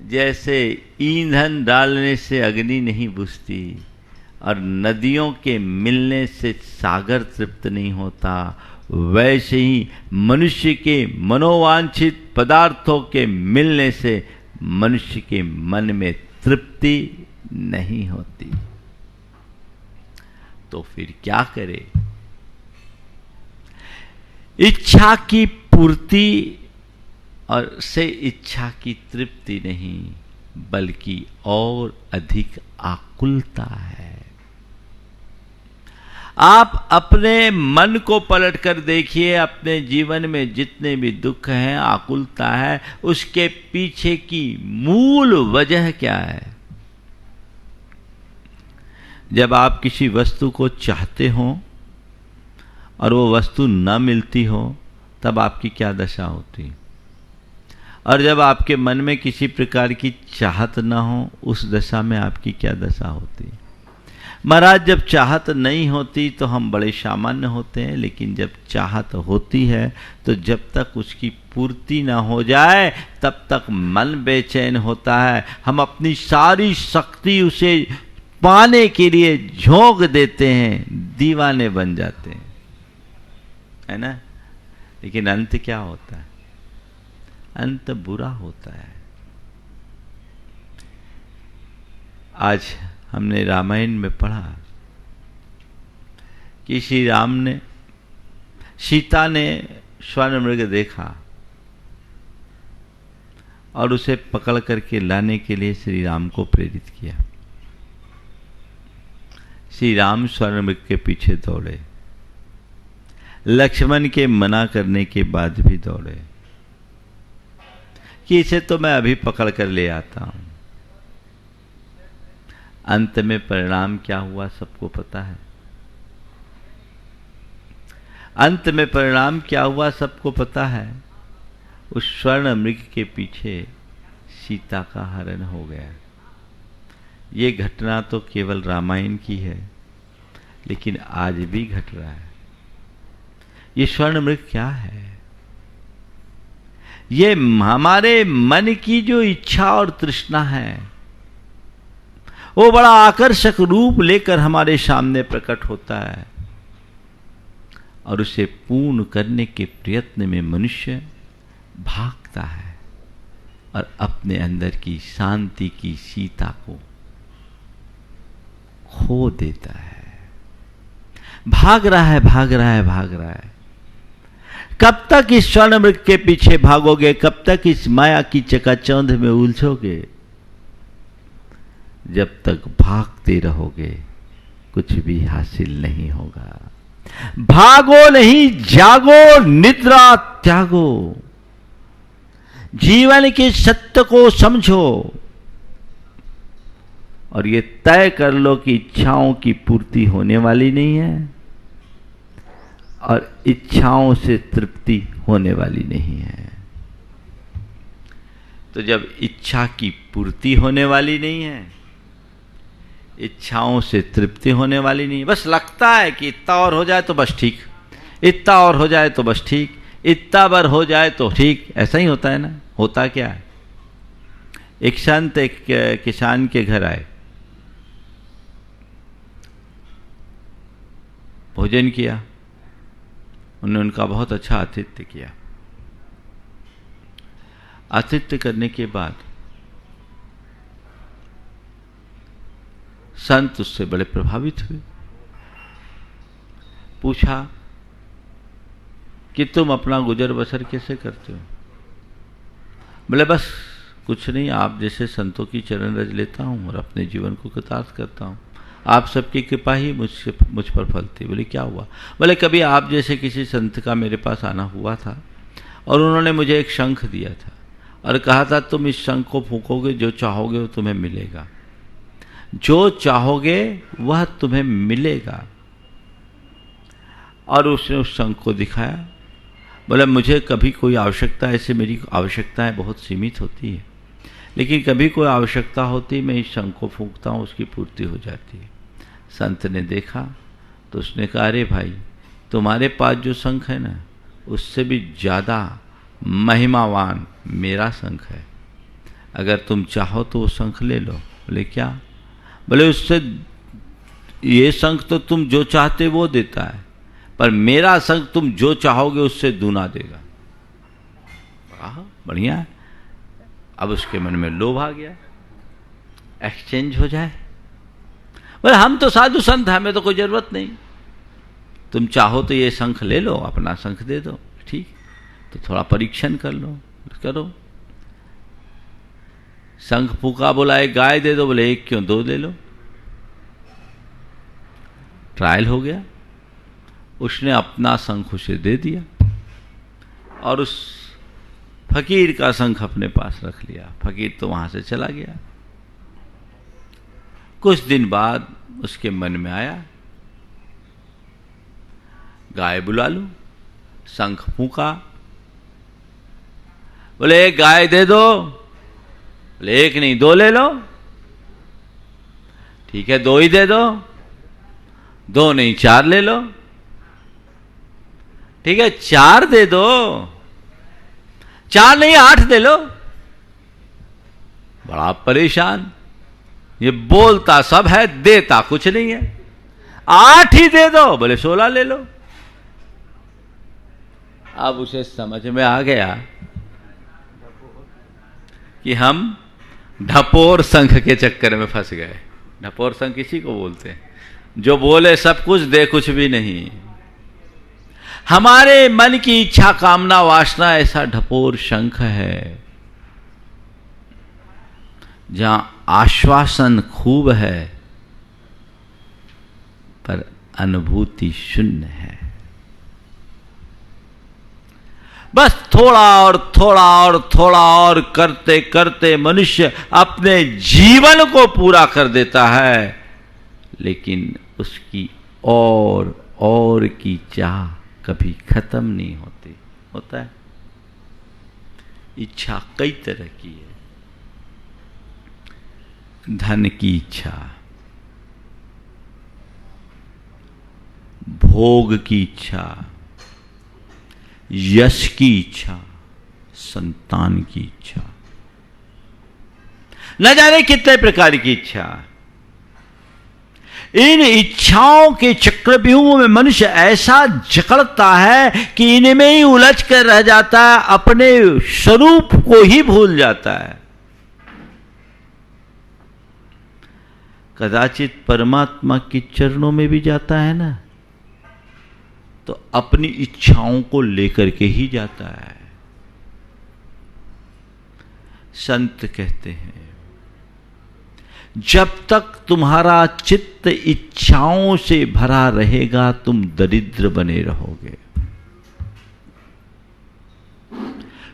जैसे ईंधन डालने से अग्नि नहीं बुझती और नदियों के मिलने से सागर तृप्त नहीं होता, वैसे ही मनुष्य के मनोवांछित पदार्थों के मिलने से मनुष्य के मन में तृप्ति नहीं होती। तो फिर क्या करे? इच्छा की पूर्ति और से इच्छा की तृप्ति नहीं, बल्कि और अधिक आकुलता है। आप अपने मन को पलट कर देखिए, अपने जीवन में जितने भी दुख हैं, आकुलता है, उसके पीछे की मूल वजह क्या है? जब आप किसी वस्तु को चाहते हो और वो वस्तु न मिलती हो, तब आपकी क्या दशा होती? और जब आपके मन में किसी प्रकार की चाहत न हो, उस दशा में आपकी क्या दशा होती? महाराज, जब चाहत नहीं होती तो हम बड़े सामान्य होते हैं, लेकिन जब चाहत होती है तो जब तक उसकी पूर्ति ना हो जाए तब तक मन बेचैन होता है। हम अपनी सारी शक्ति उसे पाने के लिए झोंक देते हैं, दीवाने बन जाते हैं, है ना? लेकिन अंत क्या होता है? अंत बुरा होता है। आज हमने रामायण में पढ़ा कि श्री राम ने, सीता ने स्वर्ण मृग देखा और उसे पकड़ करके लाने के लिए श्री राम को प्रेरित किया। श्री राम स्वर्ण मृग के पीछे दौड़े, लक्ष्मण के मना करने के बाद भी दौड़े कि इसे तो मैं अभी पकड़ कर ले आता हूं। अंत में परिणाम क्या हुआ सबको पता है। अंत में परिणाम क्या हुआ सबको पता है। उस स्वर्ण मृग के पीछे सीता का हरण हो गया। ये घटना तो केवल रामायण की है, लेकिन आज भी घट रहा है। ये स्वर्ण मृग क्या है? ये हमारे मन की जो इच्छा और तृष्णा है, वो बड़ा आकर्षक रूप लेकर हमारे सामने प्रकट होता है और उसे पूर्ण करने के प्रयत्न में मनुष्य भागता है और अपने अंदर की शांति की सीता को खो देता है। भाग रहा है, भाग रहा है, भाग रहा है। कब तक इस स्वर्ण मृग के पीछे भागोगे? कब तक इस माया की चकाचौंध में उलझोगे? जब तक भागते रहोगे कुछ भी हासिल नहीं होगा। भागो नहीं, जागो, निद्रा त्यागो, जीवन के सत्य को समझो और ये तय कर लो कि इच्छाओं की पूर्ति होने वाली नहीं है और इच्छाओं से तृप्ति होने वाली नहीं है। तो जब इच्छा की पूर्ति होने वाली नहीं है, इच्छाओं से तृप्ति होने वाली नहीं, बस लगता है कि इतना और हो जाए तो बस ठीक, इतना और हो जाए तो बस ठीक, इतना बार हो जाए तो ठीक। ऐसा ही होता है ना। होता क्या है? एक संत एक किसान के घर आए, भोजन किया, उन्होंने उनका बहुत अच्छा आतिथ्य किया। आतिथ्य करने के बाद संत उससे बड़े प्रभावित हुए। पूछा कि तुम अपना गुजर बसर कैसे करते हो? बोले बस कुछ नहीं, आप जैसे संतों की चरण रज लेता हूं और अपने जीवन को कृतार्थ करता हूं। आप सबकी कृपा ही मुझ पर फलती। बोले क्या हुआ? बोले कभी आप जैसे किसी संत का मेरे पास आना हुआ था और उन्होंने मुझे एक शंख दिया था और कहा था तुम इस शंख को फूकोगे, जो चाहोगे वो तुम्हें मिलेगा, जो चाहोगे वह तुम्हें मिलेगा। और उसने उस शंख को दिखाया। बोले मुझे कभी कोई आवश्यकता, ऐसे मेरी आवश्यकताएं बहुत सीमित होती है, लेकिन कभी कोई आवश्यकता होती मैं इस शंख को फूंकता हूँ, उसकी पूर्ति हो जाती है। संत ने देखा तो उसने कहा अरे भाई, तुम्हारे पास जो शंख है ना, उससे भी ज़्यादा महिमावान मेरा शंख है। अगर तुम चाहो तो वो शंख ले लो। बोले क्या? बोले उससे, ये शंख तो तुम जो चाहते वो देता है, पर मेरा शंख तुम जो चाहोगे उससे दूना देगा। बढ़िया है। अब उसके मन में लोभ आ गया, एक्सचेंज हो जाए। बोले हम तो साधु संत हैं, हमें तो कोई जरूरत नहीं, तुम चाहो तो ये शंख ले लो, अपना शंख दे दो। ठीक, तो थोड़ा परीक्षण कर लो, करो। शंख फूका, बोला एक गाय दे दो। बोले एक क्यों, दो ले लो। ट्रायल हो गया, उसने अपना शंख उसे दे दिया और उस फकीर का शंख अपने पास रख लिया। फकीर तो वहां से चला गया। कुछ दिन बाद उसके मन में आया, गाय बुला लूं। शंख फूंका, बोले एक गाय दे दो। बोले एक नहीं 2 ले लो। ठीक है 2 ही दे दो। 2 नहीं 4 ले लो। ठीक है 4 दे दो। 4 नहीं 8 दे लो। बड़ा परेशान, ये बोलता सब है, देता कुछ नहीं है। 8 ही दे दो। बोले 16 ले लो। अब उसे समझ में आ गया कि हम ढपोर शंख के चक्कर में फंस गए। ढपोर शंख किसी को बोलते हैं, जो बोले सब कुछ दे कुछ भी नहीं। हमारे मन की इच्छा कामना वासना ऐसा ढपोर शंख है, जहां आश्वासन खूब है पर अनुभूति शून्य है। बस थोड़ा और थोड़ा और थोड़ा और करते करते मनुष्य अपने जीवन को पूरा कर देता है, लेकिन उसकी और की चाह कभी खत्म नहीं होती। होता है, इच्छा कई तरह की है। धन की इच्छा, भोग की इच्छा, यश की इच्छा, संतान की इच्छा, न जाने कितने प्रकार की इच्छा। इन इच्छाओं के चक्रव्यूह में मनुष्य ऐसा जकड़ता है कि इनमें ही उलझ कर रह जाता है, अपने स्वरूप को ही भूल जाता है। कदाचित परमात्मा के चरणों में भी जाता है ना, तो अपनी इच्छाओं को लेकर के ही जाता है। संत कहते हैं, जब तक तुम्हारा चित्त इच्छाओं से भरा रहेगा तुम दरिद्र बने रहोगे।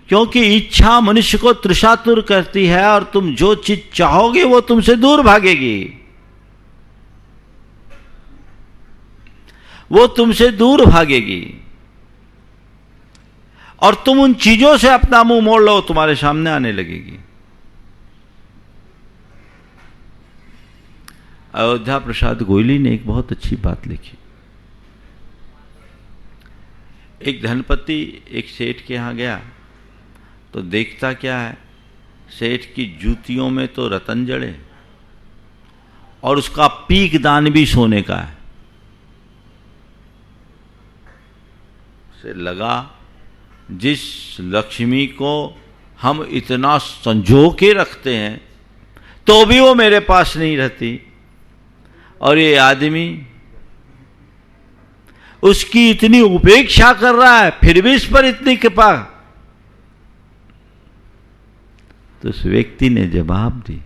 क्योंकि इच्छा मनुष्य को तृषातुर करती है और तुम जो चीज चाहोगे वो तुमसे दूर भागेगी, वो तुमसे दूर भागेगी और तुम उन चीजों से अपना मुंह मोड़ लो, तुम्हारे सामने आने लगेगी। अयोध्या प्रसाद गोयली ने एक बहुत अच्छी बात लिखी। एक धनपति एक सेठ के यहां गया तो देखता क्या है, सेठ की जूतियों में तो रतन जड़े और उसका पीक दान भी सोने का है। से लगा, जिस लक्ष्मी को हम इतना संजो के रखते हैं तो भी वो मेरे पास नहीं रहती, और ये आदमी उसकी इतनी उपेक्षा कर रहा है फिर भी इस पर इतनी कृपा। तो उस व्यक्ति ने जवाब दी,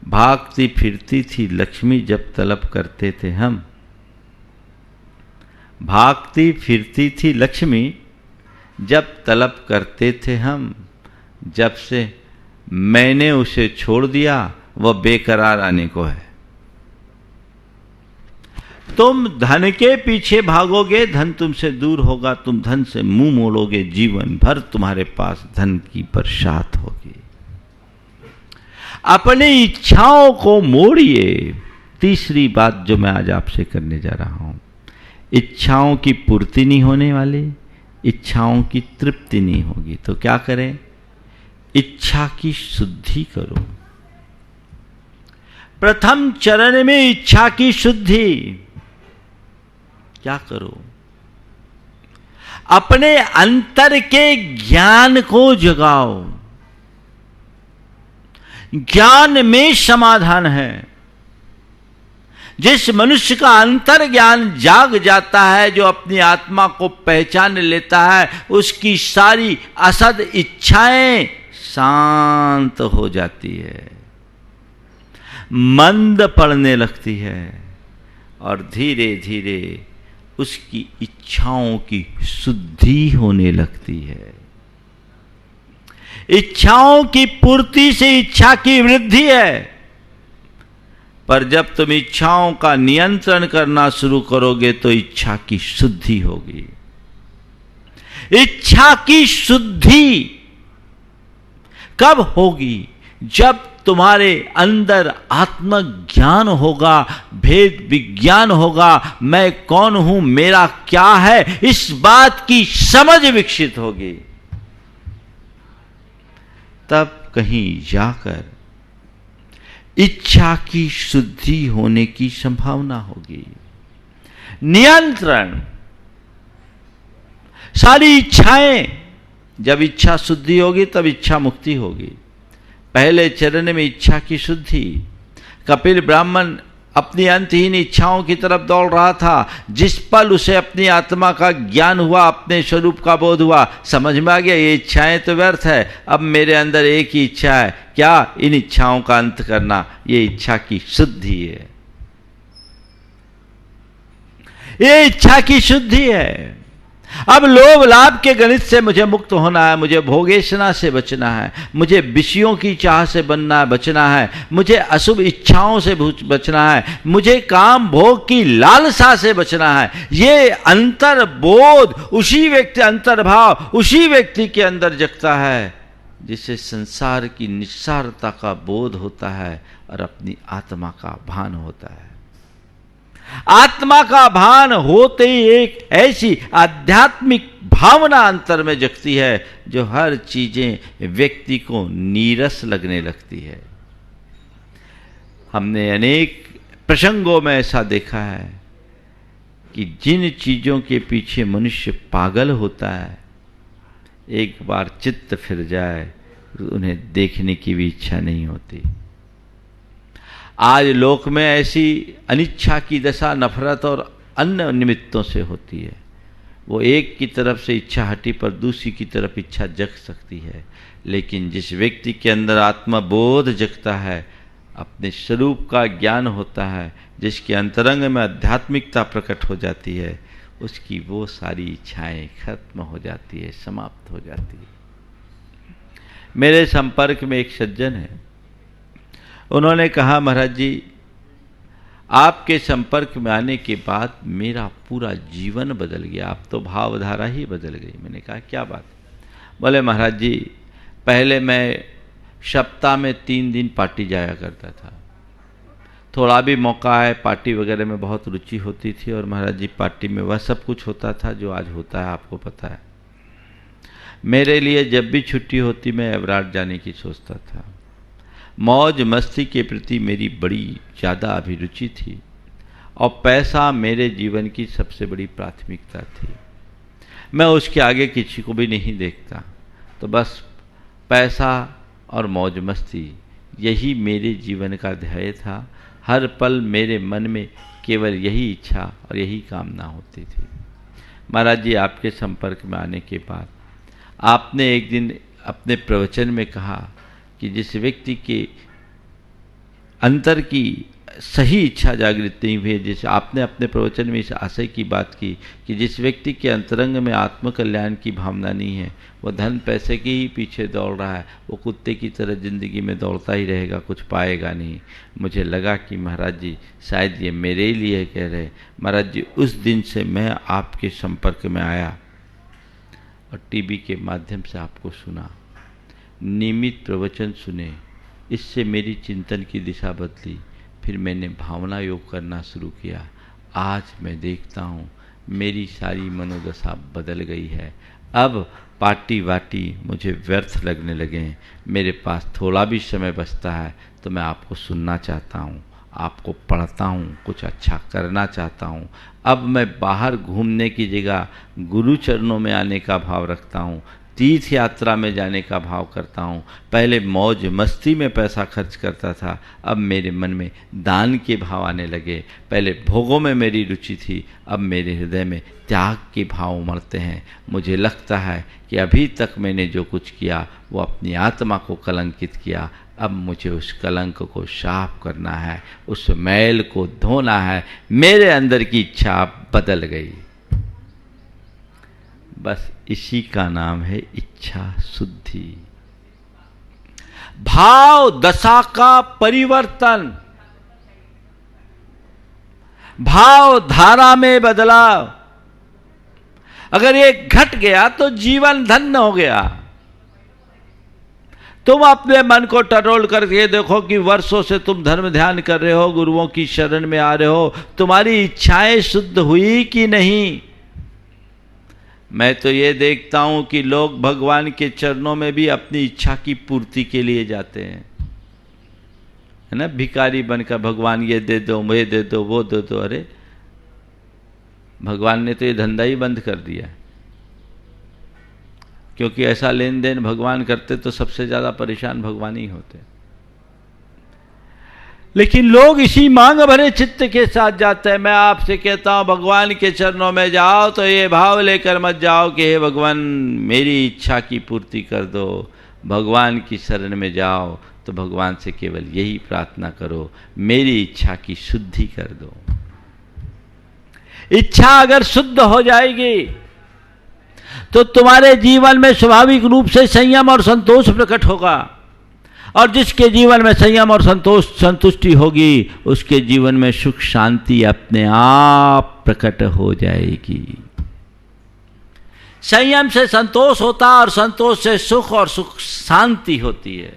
भागती फिरती थी लक्ष्मी जब तलब करते थे हम। भागती फिरती थी लक्ष्मी जब तलब करते थे हम, जब से मैंने उसे छोड़ दिया वह बेकरार आने को है। तुम धन के पीछे भागोगे, धन तुमसे दूर होगा, तुम धन से मुंह मोड़ोगे, जीवन भर तुम्हारे पास धन की बरसात होगी। अपनी इच्छाओं को मोड़िए। तीसरी बात जो मैं आज आपसे करने जा रहा हूं, इच्छाओं की पूर्ति नहीं होने वाली, इच्छाओं की तृप्ति नहीं होगी, तो क्या करें? इच्छा की शुद्धि करो। प्रथम चरण में इच्छा की शुद्धि क्या करो? अपने अंतर के ज्ञान को जगाओ। ज्ञान में समाधान है। जिस मनुष्य का अंतर ज्ञान जाग जाता है, जो अपनी आत्मा को पहचान लेता है, उसकी सारी असद इच्छाएं शांत हो जाती है, मंद पड़ने लगती है और धीरे धीरे उसकी इच्छाओं की शुद्धि होने लगती है। इच्छाओं की पूर्ति से इच्छा की वृद्धि है, पर जब तुम इच्छाओं का नियंत्रण करना शुरू करोगे तो इच्छा की शुद्धि होगी। इच्छा की शुद्धि कब होगी? जब तुम्हारे अंदर आत्मज्ञान होगा, भेद विज्ञान होगा, मैं कौन हूं, मेरा क्या है, इस बात की समझ विकसित होगी। तब कहीं जाकर इच्छा की शुद्धि होने की संभावना होगी। नियंत्रण, सारी इच्छाएं, जब इच्छा शुद्धि होगी तब इच्छा मुक्ति होगी। पहले चरण में इच्छा की शुद्धि। कपिल ब्राह्मण अपनी अंतहीन इच्छाओं की तरफ दौड़ रहा था। जिस पल उसे अपनी आत्मा का ज्ञान हुआ, अपने स्वरूप का बोध हुआ, समझ में आ गया ये इच्छाएं तो व्यर्थ है, अब मेरे अंदर एक ही इच्छा है, क्या? इन इच्छाओं का अंत करना। ये इच्छा की शुद्धि है, ये इच्छा की शुद्धि है। अब लोभ लाभ के गणित से मुझे मुक्त होना है, मुझे भोगेशना से बचना है, मुझे विषयों की चाह से बचना है, मुझे अशुभ इच्छाओं से बचना है, मुझे काम भोग की लालसा से बचना है। ये अंतर्बोध उसी व्यक्ति, अंतर्भाव उसी व्यक्ति के अंदर जगता है जिसे संसार की निस्सारता का बोध होता है और अपनी आत्मा का भान होता है। आत्मा का भान होते ही एक ऐसी आध्यात्मिक भावना अंतर में जगती है जो हर चीजें व्यक्ति को नीरस लगने लगती है। हमने अनेक प्रसंगों में ऐसा देखा है कि जिन चीजों के पीछे मनुष्य पागल होता है, एक बार चित्त फिर जाए उन्हें देखने की भी इच्छा नहीं होती। आज लोक में ऐसी अनिच्छा की दशा नफरत और अन्य निमित्तों से होती है। वो एक की तरफ से इच्छा हटी पर दूसरी की तरफ इच्छा जग सकती है, लेकिन जिस व्यक्ति के अंदर आत्मबोध जगता है, अपने स्वरूप का ज्ञान होता है, जिसके अंतरंग में आध्यात्मिकता प्रकट हो जाती है, उसकी वो सारी इच्छाएं खत्म हो जाती है, समाप्त हो जाती है। मेरे संपर्क में एक सज्जन है, उन्होंने कहा महाराज जी आपके संपर्क में आने के बाद मेरा पूरा जीवन बदल गया, आप तो भावधारा ही बदल गई। मैंने कहा क्या बात? बोले महाराज जी पहले मैं सप्ताह में 3 दिन पार्टी जाया करता था, थोड़ा भी मौका है पार्टी वगैरह में बहुत रुचि होती थी, और महाराज जी पार्टी में वह सब कुछ होता था जो आज होता है, आपको पता है। मेरे लिए जब भी छुट्टी होती मैं एवराट जाने की सोचता था। मौज मस्ती के प्रति मेरी बड़ी ज़्यादा अभिरुचि थी और पैसा मेरे जीवन की सबसे बड़ी प्राथमिकता थी। मैं उसके आगे किसी को भी नहीं देखता, तो बस पैसा और मौज मस्ती यही मेरे जीवन का ध्येय था। हर पल मेरे मन में केवल यही इच्छा और यही कामना होती थी। महाराज जी आपके संपर्क में आने के बाद आपने एक दिन अपने प्रवचन में कहा कि जिस व्यक्ति के अंतर की सही इच्छा जागृत नहीं हुई, जैसे आपने अपने प्रवचन में इस आशय की बात की कि जिस व्यक्ति के अंतरंग में आत्मकल्याण की भावना नहीं है, वो धन पैसे के ही पीछे दौड़ रहा है, वो कुत्ते की तरह जिंदगी में दौड़ता ही रहेगा, कुछ पाएगा नहीं। मुझे लगा कि महाराज जी शायद ये मेरे लिए कह रहे। महाराज जी उस दिन से मैं आपके संपर्क में आया और टीवी के माध्यम से आपको सुना, नियमित प्रवचन सुने, इससे मेरी चिंतन की दिशा बदली। फिर मैंने भावना योग करना शुरू किया। आज मैं देखता हूँ मेरी सारी मनोदशा बदल गई है। अब पार्टी वाटी मुझे व्यर्थ लगने लगे हैं। मेरे पास थोड़ा भी समय बचता है तो मैं आपको सुनना चाहता हूँ, आपको पढ़ता हूँ, कुछ अच्छा करना चाहता हूँ। अब मैं बाहर घूमने की जगह गुरु चरणों में आने का भाव रखता हूँ, तीर्थ यात्रा में जाने का भाव करता हूँ। पहले मौज मस्ती में पैसा खर्च करता था, अब मेरे मन में दान के भाव आने लगे। पहले भोगों में मेरी रुचि थी, अब मेरे हृदय में त्याग के भाव उमड़ते हैं। मुझे लगता है कि अभी तक मैंने जो कुछ किया वो अपनी आत्मा को कलंकित किया, अब मुझे उस कलंक को साफ करना है, उस मैल को धोना है। मेरे अंदर की इच्छा बदल गई। बस इसी का नाम है इच्छा शुद्धि। भाव दशा का परिवर्तन, भाव धारा में बदलाव। अगर ये घट गया तो जीवन धन्य हो गया। तुम अपने मन को टटोल करके देखो कि वर्षों से तुम धर्म ध्यान कर रहे हो, गुरुओं की शरण में आ रहे हो, तुम्हारी इच्छाएं शुद्ध हुई कि नहीं? मैं तो ये देखता हूं कि लोग भगवान के चरणों में भी अपनी इच्छा की पूर्ति के लिए जाते हैं, है ना। भिखारी बनकर भगवान ये दे दो, ये दे दो, वो दे दो। अरे भगवान ने तो ये धंधा ही बंद कर दिया, क्योंकि ऐसा लेन देन भगवान करते तो सबसे ज्यादा परेशान भगवान ही होते। लेकिन लोग इसी मांग भरे चित्त के साथ जाते हैं। मैं आपसे कहता हूं, भगवान के चरणों में जाओ तो ये भाव लेकर मत जाओ कि हे भगवान मेरी इच्छा की पूर्ति कर दो। भगवान की शरण में जाओ तो भगवान से केवल यही प्रार्थना करो, मेरी इच्छा की शुद्धि कर दो। इच्छा अगर शुद्ध हो जाएगी तो तुम्हारे जीवन में स्वाभाविक रूप से संयम और संतोष प्रकट होगा, और जिसके जीवन में संयम और संतुष्टि होगी उसके जीवन में सुख शांति अपने आप प्रकट हो जाएगी। संयम से संतोष होता और संतोष से सुख और सुख शांति होती है।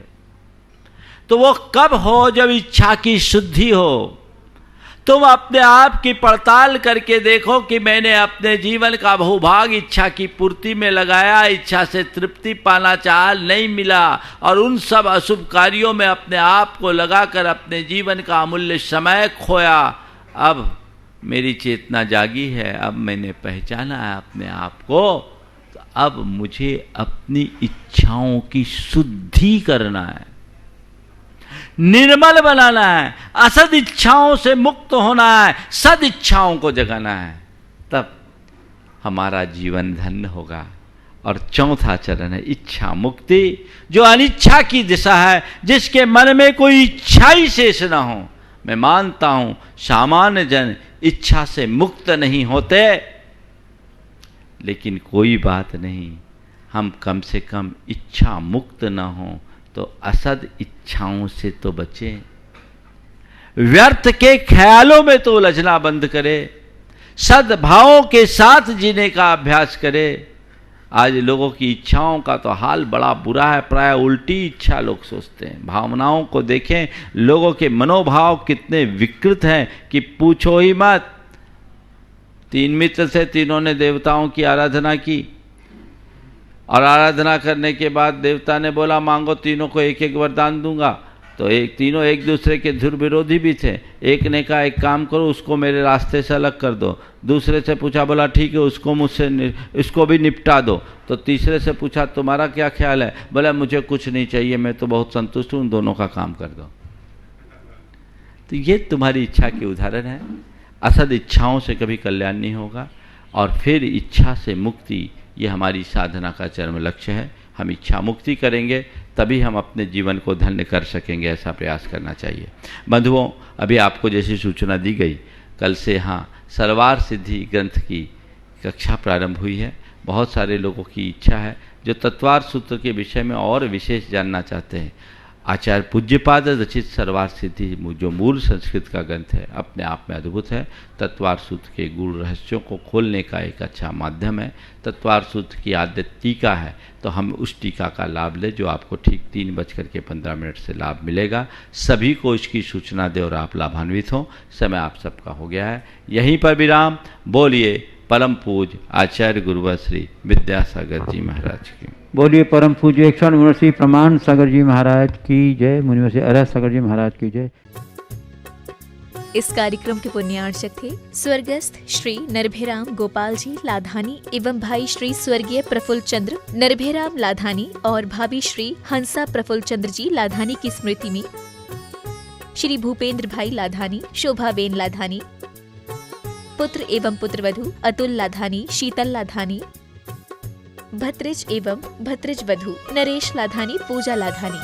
तो वो कब हो? जब इच्छा की शुद्धि हो। तुम अपने आप की पड़ताल करके देखो कि मैंने अपने जीवन का भूभाग इच्छा की पूर्ति में लगाया, इच्छा से तृप्ति पाना चाहा, नहीं मिला, और उन सब अशुभ कार्यों में अपने आप को लगाकर अपने जीवन का अमूल्य समय खोया। अब मेरी चेतना जागी है, अब मैंने पहचाना है अपने आप को, तो अब मुझे अपनी इच्छाओं की शुद्धि करना है, निर्मल बनाना है, असद इच्छाओं से मुक्त होना है, सद इच्छाओं को जगाना है। तब हमारा जीवन धन्य होगा। और चौथा चरण है इच्छा मुक्ति, जो अनिच्छा की दिशा है, जिसके मन में कोई इच्छा ही शेष ना हो। मैं मानता हूं सामान्य जन इच्छा से मुक्त नहीं होते, लेकिन कोई बात नहीं, हम कम से कम इच्छा मुक्त ना हो तो असद इच्छाओं से तो बचे, व्यर्थ के ख्यालों में तो उलझना बंद करे, सद्भावों के साथ जीने का अभ्यास करे। आज लोगों की इच्छाओं का तो हाल बड़ा बुरा है, प्राय उल्टी इच्छा लोग सोचते हैं। भावनाओं को देखें, लोगों के मनोभाव कितने विकृत हैं कि पूछो ही मत। 3 मित्र थे, तीनों ने देवताओं की आराधना की, और आराधना करने के बाद देवता ने बोला मांगो, तीनों को एक एक वरदान दूंगा। तो तीनों एक दूसरे के धुर विरोधी भी थे। एक ने कहा एक काम करो, उसको मेरे रास्ते से अलग कर दो। दूसरे से पूछा, बोला ठीक है, उसको मुझसे इसको भी निपटा दो। तो तीसरे से पूछा तुम्हारा क्या ख्याल है? बोला मुझे कुछ नहीं चाहिए, मैं तो बहुत संतुष्ट हूँ, दोनों का काम कर दो। तो ये तुम्हारी इच्छा के उदाहरण है। असद इच्छाओं से कभी कल्याण नहीं होगा। और फिर इच्छा से मुक्ति, ये हमारी साधना का चरम लक्ष्य है। हम इच्छा मुक्ति करेंगे तभी हम अपने जीवन को धन्य कर सकेंगे, ऐसा प्रयास करना चाहिए। बंधुओं, अभी आपको जैसी सूचना दी गई, कल से सरवार सिद्धि ग्रंथ की कक्षा प्रारंभ हुई है। बहुत सारे लोगों की इच्छा है जो तत्वार सूत्र के विषय में और विशेष जानना चाहते हैं। आचार्य पूज्यपाद रचित सरवार सिद्धि जो मूल संस्कृत का ग्रंथ है, अपने आप में अद्भुत है। तत्वार सूत्र के गूढ़ रहस्यों को खोलने का एक अच्छा माध्यम है। तत्वार सूत्र की आद्य टीका है, तो हम उस टीका का लाभ लें जो आपको ठीक 3:15 से लाभ मिलेगा। सभी को इसकी सूचना दें और आप लाभान्वित हों। समय आप सबका हो गया है, यहीं पर विराम। बोलिए परम पूज आचार्य गुरुवर श्री विद्यासागर जी महाराज की। बोलिए परम पूज्य 108 मुनिवर्षी प्रमाण सागर जी महाराज की जय। मुनिवर्षी अरह सागर जी महाराज की जय। इस कार्यक्रम के पुण्यार्चक थे स्वर्गस्थ श्री नरभेराम गोपाल जी लाधानी एवं भाई श्री स्वर्गीय प्रफुल्ल चंद्र नरभेराम लाधानी और भाभी श्री हंसा प्रफुल्ल चंद्र जी लाधानी की स्मृति में श्री भूपेंद्र भाई लाधानी, शोभाबेन लाधानी, पुत्र एवं पुत्रवधू अतुल लाधानी, शीतल लाधानी, भत्रिज एवं भत्रिज वधू नरेश लाधानी, पूजा लाधानी,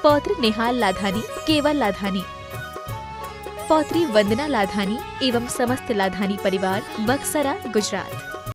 पौत्र निहाल लाधानी, केवल लाधानी, पौत्री वंदना लाधानी एवं समस्त लाधानी परिवार, बक्सरा, गुजरात।